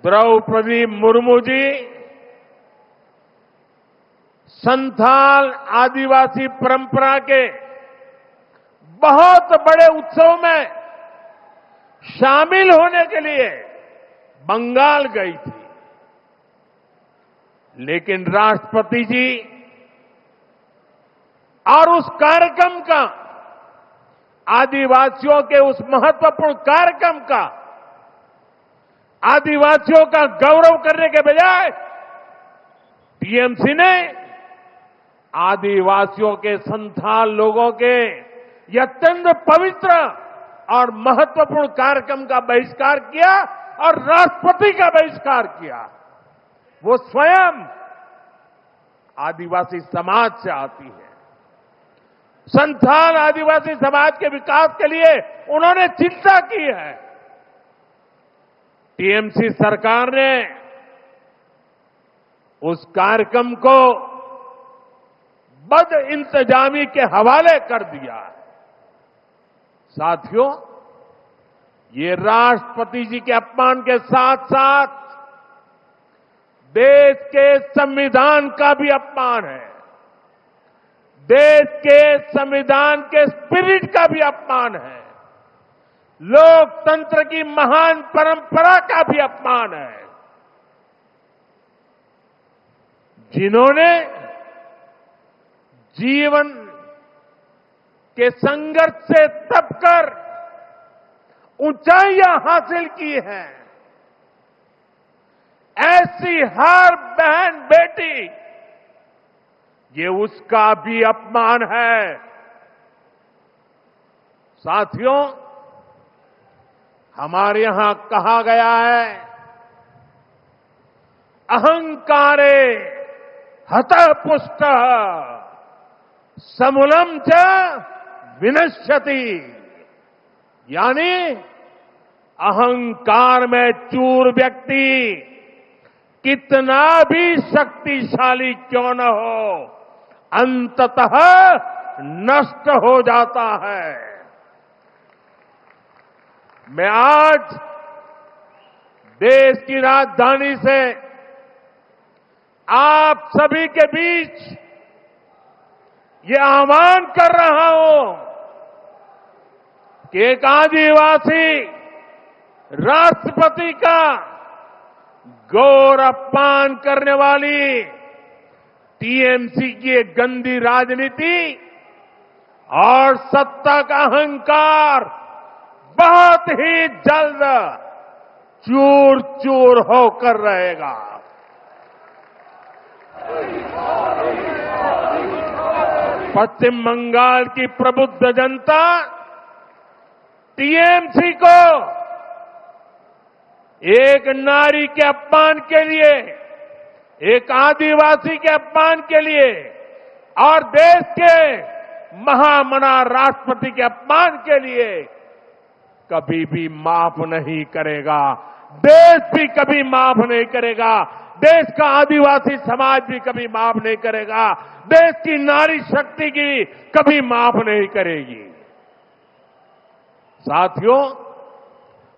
द्रौपदी मुर्मू जी संथाल आदिवासी परंपरा के बहुत बड़े उत्सव में शामिल होने के लिए बंगाल गई थी, लेकिन राष्ट्रपति जी और उस कार्यक्रम का, आदिवासियों के उस महत्वपूर्ण कार्यक्रम का, आदिवासियों का गौरव करने के बजाय टीएमसी ने आदिवासियों के संथाल लोगों के ये अत्यंत पवित्र और महत्वपूर्ण कार्यक्रम का बहिष्कार किया और राष्ट्रपति का बहिष्कार किया। वो स्वयं आदिवासी समाज से आती है। संथाल आदिवासी समाज के विकास के लिए उन्होंने चिंता की है। टीएमसी सरकार ने उस कार्यक्रम को बद इंतजामी के हवाले कर दिया। साथियों, ये राष्ट्रपति जी के अपमान के साथ साथ देश के संविधान का भी अपमान है, देश के संविधान के स्पिरिट का भी अपमान है, लोकतंत्र की महान परंपरा का भी अपमान है। जिन्होंने जीवन के संघर्ष से तपकर ऊंचाइयां हासिल की हैं, ऐसी हर बहन बेटी, ये उसका भी अपमान है। साथियों, हमारे यहां कहा गया है, अहंकारे हतः पुष्टः समूलम च विनश्यति, यानी अहंकार में चूर व्यक्ति कितना भी शक्तिशाली क्यों न हो, अंततः नष्ट हो जाता है। मैं आज देश की राजधानी से आप सभी के बीच ये आह्वान कर रहा हूं कि एक आदिवासी राष्ट्रपति का गौर अपमान करने वाली टीएमसी की एक गंदी राजनीति और सत्ता का अहंकार बहुत ही जल्द चूर चूर होकर रहेगा। पश्चिम बंगाल की प्रबुद्ध जनता टीएमसी को एक नारी के अपमान के लिए, एक आदिवासी के अपमान के लिए और देश के महामना राष्ट्रपति के अपमान के लिए कभी भी माफ नहीं करेगा। देश भी कभी माफ नहीं करेगा। देश का आदिवासी समाज भी कभी माफ नहीं करेगा। देश की नारी शक्ति की कभी माफ नहीं करेगी। साथियों,